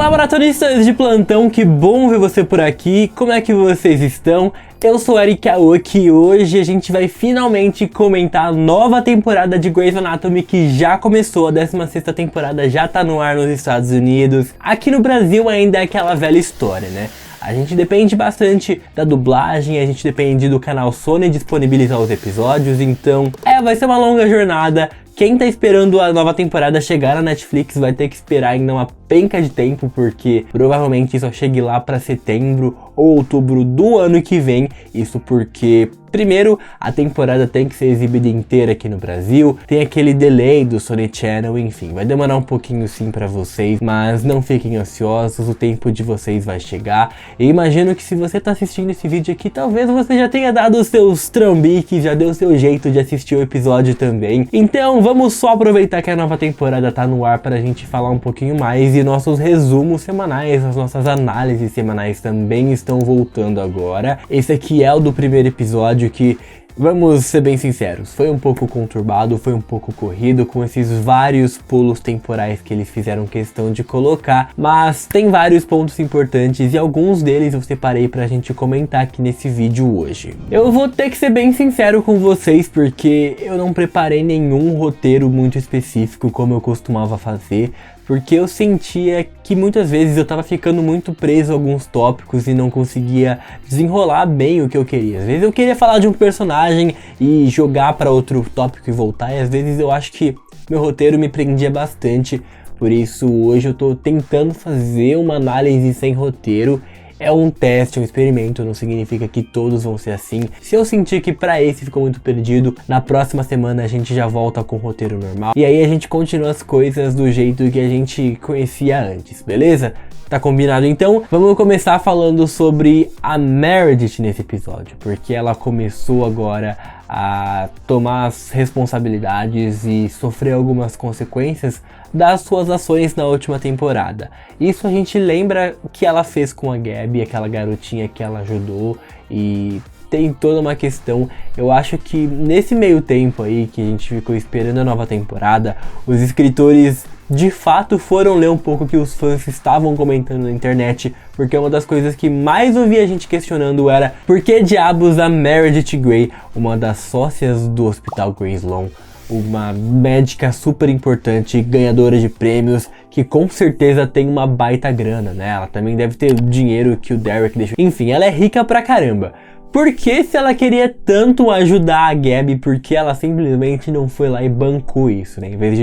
Olá, maratonistas de plantão, que bom ver você por aqui. Como é que vocês estão? Eu sou Eric Aoki e hoje a gente vai finalmente comentar a nova temporada de Grey's Anatomy que já começou, a 16ª temporada já tá no ar nos Estados Unidos. Aqui no Brasil ainda é aquela velha história, né? A gente depende bastante da dublagem, a gente depende do canal Sony disponibilizar os episódios, então vai ser uma longa jornada. Quem tá esperando a nova temporada chegar na Netflix vai ter que esperar ainda uma penca de tempo, porque provavelmente só chegue lá para setembro ou outubro do ano que vem. Isso porque, primeiro, a temporada tem que ser exibida inteira aqui no Brasil, tem aquele delay do Sony Channel, enfim, vai demorar um pouquinho sim para vocês, mas não fiquem ansiosos, o tempo de vocês vai chegar. Eu imagino que se você tá assistindo esse vídeo aqui, talvez você já tenha dado os seus trambiques, já deu o seu jeito de assistir o episódio também. Então vamos só aproveitar que a nova temporada tá no ar pra gente falar um pouquinho mais, e nossos resumos semanais, as nossas análises semanais também estão voltando agora. Esse aqui é o do primeiro episódio que, vamos ser bem sinceros, foi um pouco conturbado, foi um pouco corrido com esses vários pulos temporais que eles fizeram questão de colocar, mas tem vários pontos importantes e alguns deles eu separei pra gente comentar aqui nesse vídeo hoje. Eu vou ter que ser bem sincero com vocês porque eu não preparei nenhum roteiro muito específico como eu costumava fazer, porque eu sentia que muitas vezes eu tava ficando muito preso a alguns tópicos e não conseguia desenrolar bem o que eu queria. Às vezes eu queria falar de um personagem e jogar para outro tópico e voltar, e às vezes eu acho que meu roteiro me prendia bastante. Por isso hoje eu tô tentando fazer uma análise sem roteiro. É um teste, um experimento, não significa que todos vão ser assim. Se eu sentir que pra esse ficou muito perdido, na próxima semana a gente já volta com o roteiro normal. E aí a gente continua as coisas do jeito que a gente conhecia antes, beleza? Tá combinado? Então, vamos começar falando sobre a Meredith nesse episódio, porque ela começou agora a tomar as responsabilidades e sofrer algumas consequências das suas ações na última temporada. Isso a gente lembra que ela fez com a Gabi, aquela garotinha que ela ajudou, e tem toda uma questão. Eu acho que nesse meio tempo aí que a gente ficou esperando a nova temporada, os escritores de fato foram ler um pouco o que os fãs estavam comentando na internet, porque uma das coisas que mais ouvia a gente questionando era por que diabos a Meredith Grey, uma das sócias do Hospital Grey Sloan, uma médica super importante, ganhadora de prêmios, que com certeza tem uma baita grana, né? Ela também deve ter o dinheiro que o Derek deixou. Enfim, ela é rica pra caramba. Por que, se ela queria tanto ajudar a Gabi, por que ela simplesmente não foi lá e bancou isso, né? Em vez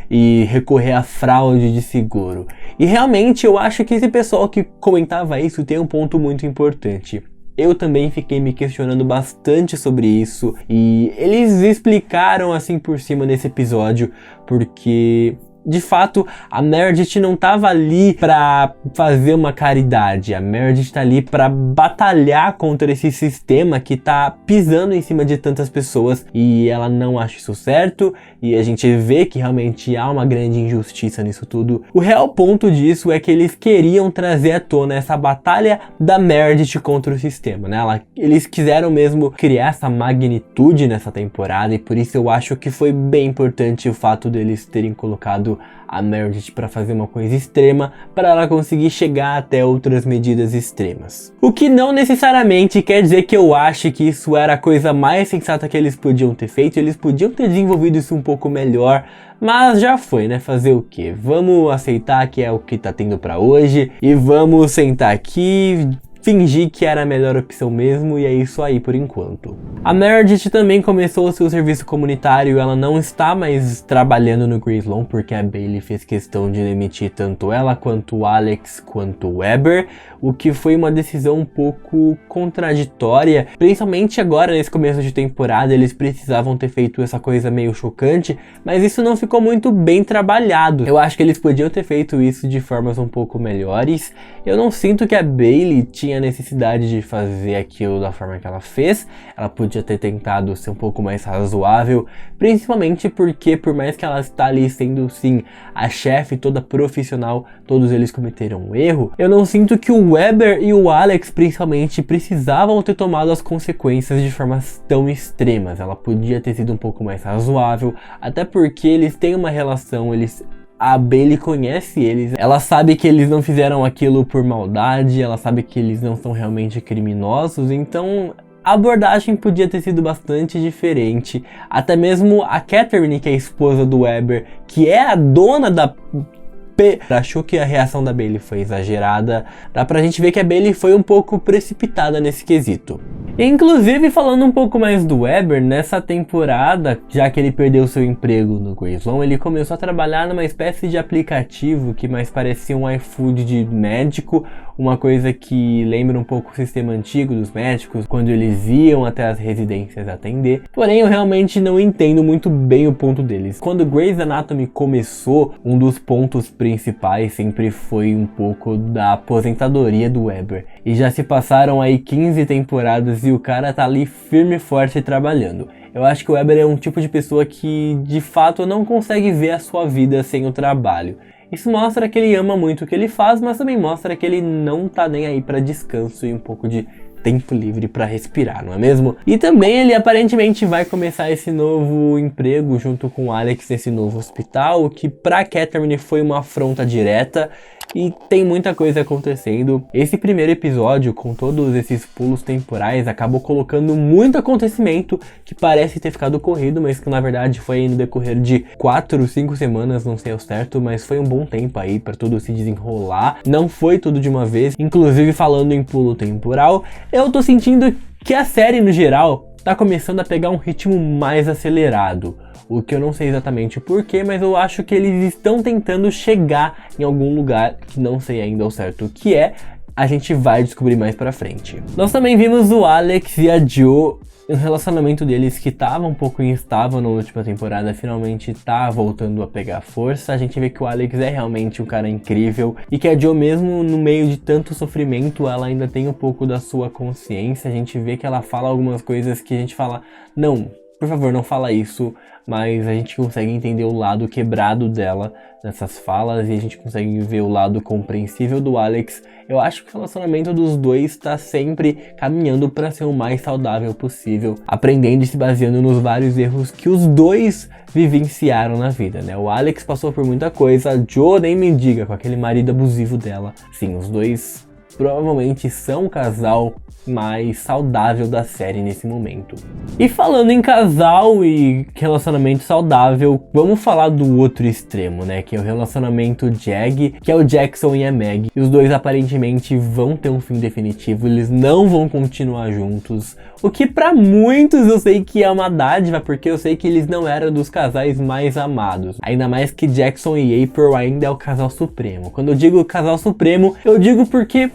de recorrer à fraude de seguro. E realmente eu acho que esse pessoal que comentava isso tem um ponto muito importante. Eu também fiquei me questionando bastante sobre isso e eles explicaram assim por cima nesse episódio, porque de fato a Meredith não tava ali pra fazer uma caridade, a Meredith tá ali pra batalhar contra esse sistema que tá pisando em cima de tantas pessoas, e ela não acha isso certo, e a gente vê que realmente há uma grande injustiça nisso tudo. O real ponto disso é que eles queriam trazer à tona essa batalha da Meredith contra o sistema, né? Eles quiseram mesmo criar essa magnitude nessa temporada, e por isso eu acho que foi bem importante o fato deles terem colocado a Meredith para fazer uma coisa extrema, para ela conseguir chegar até outras medidas extremas. O que não necessariamente quer dizer que eu ache que isso era a coisa mais sensata que eles podiam ter feito. Eles podiam ter desenvolvido isso um pouco melhor, mas já foi, né? Fazer o quê? Vamos aceitar que é o que tá tendo para hoje e vamos sentar aqui, fingir que era a melhor opção mesmo, e é isso aí por enquanto. A Meredith também começou o seu serviço comunitário. Ela não está mais trabalhando no Grey Sloan, porque a Bailey fez questão de demitir tanto ela, quanto o Alex, quanto o Weber, o que foi uma decisão um pouco contraditória, principalmente agora nesse começo de temporada. Eles precisavam ter feito essa coisa meio chocante, mas isso não ficou muito bem trabalhado. Eu acho que eles podiam ter feito isso de formas um pouco melhores. Eu não sinto que a Bailey tinha necessidade de fazer aquilo da forma que ela fez. Ela podia ter tentado ser um pouco mais razoável, principalmente porque, por mais que ela está ali sendo sim a chefe toda profissional, todos eles cometeram um erro. Eu não sinto que o Weber e o Alex principalmente precisavam ter tomado as consequências de formas tão extremas. Ela podia ter sido um pouco mais razoável, até porque eles têm uma relação, eles a Bailey conhece eles, ela sabe que eles não fizeram aquilo por maldade, ela sabe que eles não são realmente criminosos, então a abordagem podia ter sido bastante diferente. Até mesmo a Catherine, que é a esposa do Weber, que é a dona da achou que a reação da Bailey foi exagerada. Dá pra gente ver que a Bailey foi um pouco precipitada nesse quesito. Inclusive, falando um pouco mais do Weber, nessa temporada, já que ele perdeu seu emprego no Grey's Lawn, ele começou a trabalhar numa espécie de aplicativo que mais parecia um iFood de médico, uma coisa que lembra um pouco o sistema antigo dos médicos, quando eles iam até as residências atender. Porém, eu realmente não entendo muito bem o ponto deles. Quando Grey's Anatomy começou, um dos pontos principais sempre foi um pouco da aposentadoria do Weber. E já se passaram aí 15 temporadas e o cara tá ali firme e forte trabalhando. Eu acho que o Weber é um tipo de pessoa que de fato não consegue ver a sua vida sem o trabalho. Isso mostra que ele ama muito o que ele faz, mas também mostra que ele não tá nem aí pra descanso e um pouco de tempo livre para respirar, não é mesmo? E também ele aparentemente vai começar esse novo emprego junto com o Alex nesse novo hospital, o que pra Catherine foi uma afronta direta. E tem muita coisa acontecendo. Esse primeiro episódio, com todos esses pulos temporais, acabou colocando muito acontecimento que parece ter ficado corrido, mas que na verdade foi no decorrer de 4, 5 semanas, não sei ao certo, mas foi um bom tempo aí para tudo se desenrolar. Não foi tudo de uma vez. Inclusive, falando em pulo temporal, eu tô sentindo que a série no geral tá começando a pegar um ritmo mais acelerado. O que eu não sei exatamente o porquê, mas eu acho que eles estão tentando chegar em algum lugar que não sei ainda ao certo o que é. A gente vai descobrir mais pra frente. Nós também vimos o Alex e a Jo, o relacionamento deles que estava um pouco instável na última temporada, finalmente tá voltando a pegar força. A gente vê que o Alex é realmente um cara incrível e que a Jo, mesmo no meio de tanto sofrimento, ela ainda tem um pouco da sua consciência. A gente vê que ela fala algumas coisas que a gente fala, não, por favor, não fala isso, mas a gente consegue entender o lado quebrado dela nessas falas e a gente consegue ver o lado compreensível do Alex. Eu acho que o relacionamento dos dois está sempre caminhando para ser o mais saudável possível, aprendendo e se baseando nos vários erros que os dois vivenciaram na vida, né? O Alex passou por muita coisa, a Jo nem me diga, com aquele marido abusivo dela. Sim, os dois provavelmente são o casal mais saudável da série nesse momento. E falando em casal e relacionamento saudável, vamos falar do outro extremo, né? Que é o relacionamento Jag, que é o Jackson e a Meg. E os dois aparentemente vão ter um fim definitivo, eles não vão continuar juntos. O que pra muitos eu sei que é uma dádiva, porque eu sei que eles não eram dos casais mais amados. Ainda mais que Jackson e April ainda é o casal supremo. Quando eu digo casal supremo, eu digo porque,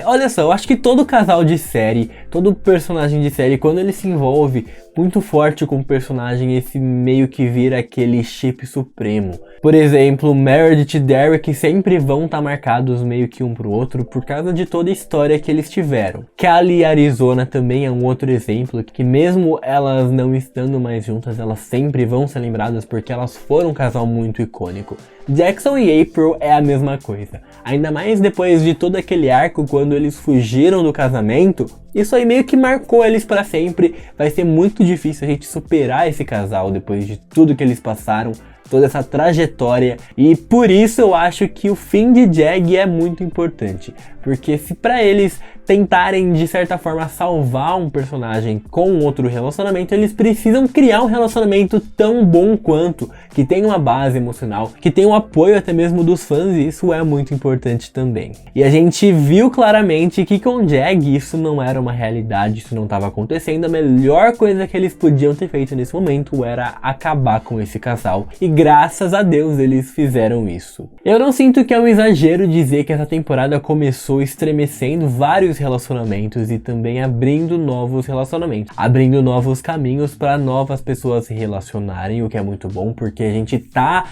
olha só, eu acho que todo casal de série, todo personagem de série, quando ele se envolve muito forte com o personagem, esse meio que vira aquele chip supremo. Por exemplo, Meredith e Derek sempre vão estar marcados meio que um pro outro por causa de toda a história que eles tiveram. Callie e Arizona também é um outro exemplo, que mesmo elas não estando mais juntas, elas sempre vão ser lembradas porque elas foram um casal muito icônico. Jackson e April é a mesma coisa. Ainda mais depois de todo aquele arco, quando eles fugiram do casamento, isso aí meio que marcou eles pra sempre. Vai ser muito difícil a gente superar esse casal depois de tudo que eles passaram, toda essa trajetória, e por isso eu acho que o fim de Jag é muito importante, porque se pra eles tentarem de certa forma salvar um personagem com outro relacionamento, eles precisam criar um relacionamento tão bom quanto, que tenha uma base emocional, que tenha um apoio até mesmo dos fãs, e isso é muito importante também. E a gente viu claramente que com Jag isso não era uma realidade, isso não estava acontecendo. A melhor coisa que eles podiam ter feito nesse momento era acabar com esse casal, e graças a Deus eles fizeram isso. Eu não sinto que é um exagero dizer que essa temporada começou estremecendo vários relacionamentos e também abrindo novos relacionamentos, abrindo novos caminhos para novas pessoas se relacionarem, o que é muito bom, porque a gente tá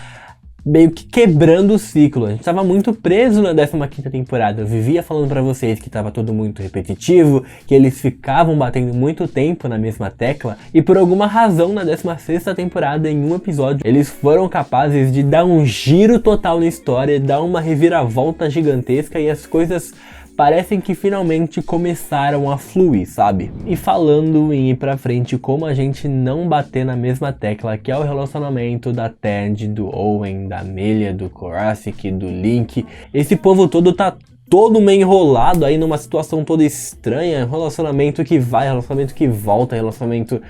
meio que quebrando o ciclo. A gente tava muito preso na 15ª temporada. Eu vivia falando pra vocês que tava tudo muito repetitivo, que eles ficavam batendo muito tempo na mesma tecla, e por alguma razão na 16ª temporada, em um episódio, eles foram capazes de dar um giro total na história, dar uma reviravolta gigantesca, e as coisas parecem que finalmente começaram a fluir, sabe? E falando em ir pra frente, como a gente não bater na mesma tecla que é o relacionamento da Ted, do Owen, da Amelia, do Korasik, do Link, esse povo todo tá todo meio enrolado aí numa situação toda estranha, relacionamento que vai, relacionamento que volta, relacionamento...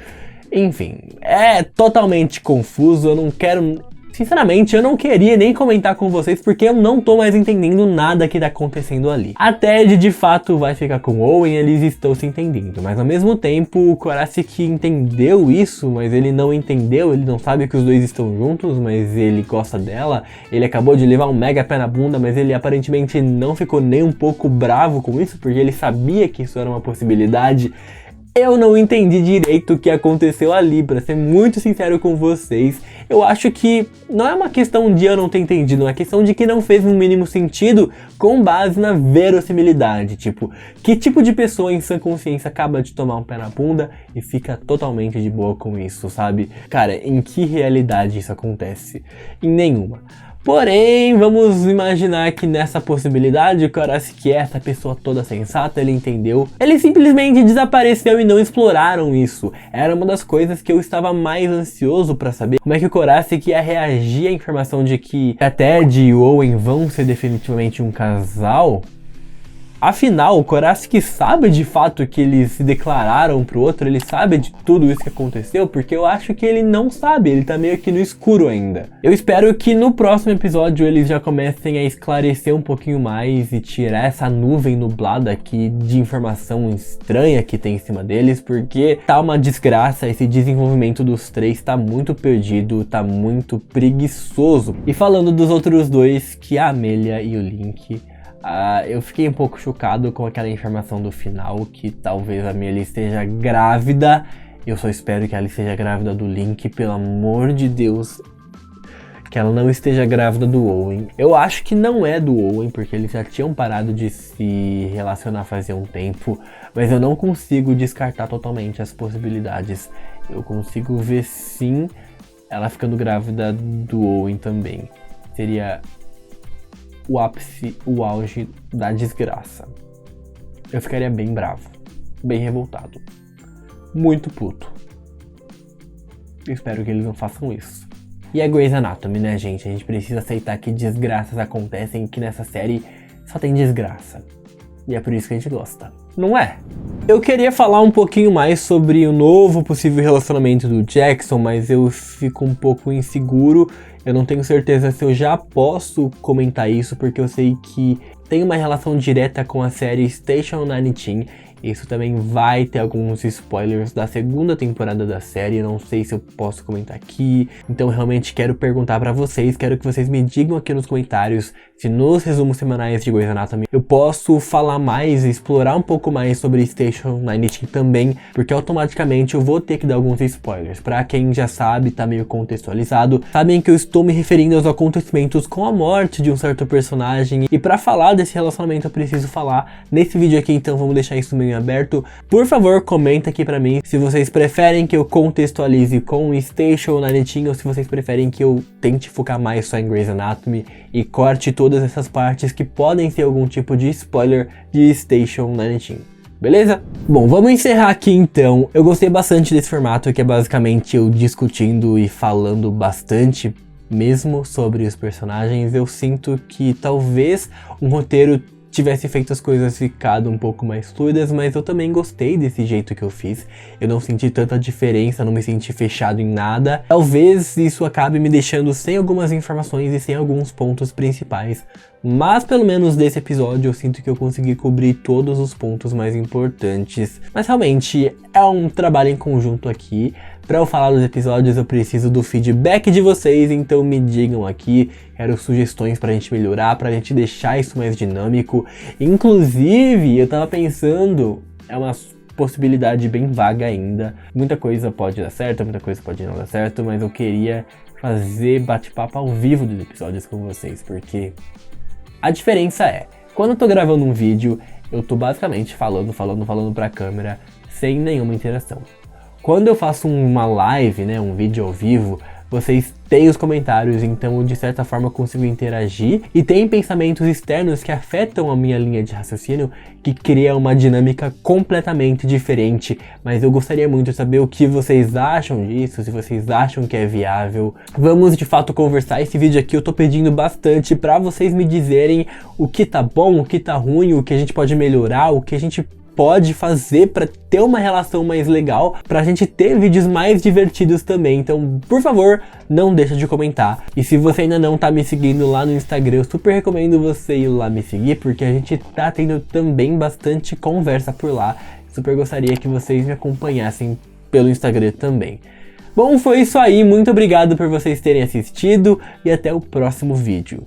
Enfim, é totalmente confuso, eu não quero... Sinceramente, eu não queria nem comentar com vocês porque eu não tô mais entendendo nada que tá acontecendo ali. A Ted de fato vai ficar com o Owen, eles estão se entendendo, mas ao mesmo tempo o Korasik entendeu isso, mas ele não entendeu, ele não sabe que os dois estão juntos, mas ele gosta dela, ele acabou de levar um mega pé na bunda, mas ele aparentemente não ficou nem um pouco bravo com isso, porque ele sabia que isso era uma possibilidade. Eu não entendi direito o que aconteceu ali, pra ser muito sincero com vocês. Eu acho que não é uma questão de eu não ter entendido, é uma questão de que não fez no mínimo sentido com base na verossimilidade. Tipo, que tipo de pessoa em sã consciência acaba de tomar um pé na bunda e fica totalmente de boa com isso, sabe? Cara, em que realidade isso acontece? Em nenhuma. Porém, vamos imaginar que nessa possibilidade, o Korasik é essa pessoa toda sensata, ele entendeu. Ele simplesmente desapareceu e não exploraram isso. Era uma das coisas que eu estava mais ansioso pra saber. Como é que o Korasik ia reagir à informação de que a Ted e o Owen vão ser definitivamente um casal? Afinal, o Korasik sabe de fato que eles se declararam um pro outro, ele sabe de tudo isso que aconteceu, porque eu acho que ele não sabe, ele tá meio que no escuro ainda. Eu espero que no próximo episódio eles já comecem a esclarecer um pouquinho mais e tirar essa nuvem nublada aqui de informação estranha que tem em cima deles, porque tá uma desgraça, esse desenvolvimento dos três tá muito perdido, tá muito preguiçoso. E falando dos outros dois, que é a Amelia e o Link... eu fiquei um pouco chocado com aquela informação do final, que talvez a Amelia esteja grávida. Eu só espero que ela esteja grávida do Link, pelo amor de Deus, que ela não esteja grávida do Owen. Eu acho que não é do Owen, porque eles já tinham parado de se relacionar fazia um tempo, mas eu não consigo descartar totalmente as possibilidades. Eu consigo ver sim ela ficando grávida do Owen também. Seria o ápice, o auge da desgraça. Eu ficaria bem bravo, bem revoltado, muito puto. Eu espero que eles não façam isso. E é Grey's Anatomy, né, gente? A gente precisa aceitar que desgraças acontecem e que nessa série só tem desgraça. E é por isso que a gente gosta, não é? Eu queria falar um pouquinho mais sobre o novo possível relacionamento do Jackson, mas eu fico um pouco inseguro. Eu não tenho certeza se eu já posso comentar isso, porque eu sei que tem uma relação direta com a série Station 19. Isso também vai ter alguns spoilers da segunda temporada da série, eu não sei se eu posso comentar aqui. Então eu realmente quero perguntar pra vocês, quero que vocês me digam aqui nos comentários se nos resumos semanais de Grey's Anatomy eu posso falar mais e explorar um pouco mais sobre Station 19 também, porque automaticamente eu vou ter que dar alguns spoilers. Pra quem já sabe, tá meio contextualizado, sabem que eu estou me referindo aos acontecimentos com a morte de um certo personagem, e pra falar desse relacionamento eu preciso falar nesse vídeo aqui, então vamos deixar isso meio aberto. Por favor, comenta aqui pra mim se vocês preferem que eu contextualize com Station 19 ou se vocês preferem que eu tente focar mais só em Grey's Anatomy e corte todas essas partes que podem ser algum tipo de spoiler de Station 19. Beleza? Bom, vamos encerrar aqui então. Eu gostei bastante desse formato, que é basicamente eu discutindo e falando bastante mesmo sobre os personagens. Eu sinto que talvez um roteiro tivesse feito as coisas ficado um pouco mais fluidas, mas eu também gostei desse jeito que eu fiz. Eu não senti tanta diferença, não me senti fechado em nada. Talvez isso acabe me deixando sem algumas informações e sem alguns pontos principais, mas pelo menos desse episódio eu sinto que eu consegui cobrir todos os pontos mais importantes. Mas realmente é um trabalho em conjunto aqui. Para eu falar dos episódios eu preciso do feedback de vocês, então me digam aqui, quero sugestões pra gente melhorar, pra gente deixar isso mais dinâmico. Inclusive, eu tava pensando, é uma possibilidade bem vaga ainda, muita coisa pode dar certo, muita coisa pode não dar certo, mas eu queria fazer bate-papo ao vivo dos episódios com vocês, porque a diferença é, quando eu tô gravando um vídeo, eu tô basicamente falando pra câmera, sem nenhuma interação. Quando eu faço uma live, né, um vídeo ao vivo, vocês tem os comentários, então eu de certa forma consigo interagir, e tem pensamentos externos que afetam a minha linha de raciocínio, que cria uma dinâmica completamente diferente, mas eu gostaria muito de saber o que vocês acham disso, se vocês acham que é viável. Vamos de fato conversar. Esse vídeo aqui eu tô pedindo bastante pra vocês me dizerem o que tá bom, o que tá ruim, o que a gente pode melhorar, o que a gente pode fazer para ter uma relação mais legal, pra gente ter vídeos mais divertidos também. Então, por favor, não deixa de comentar. E se você ainda não tá me seguindo lá no Instagram, eu super recomendo você ir lá me seguir, porque a gente tá tendo também bastante conversa por lá. Super gostaria que vocês me acompanhassem pelo Instagram também. Bom, foi isso aí. Muito obrigado por vocês terem assistido e até o próximo vídeo.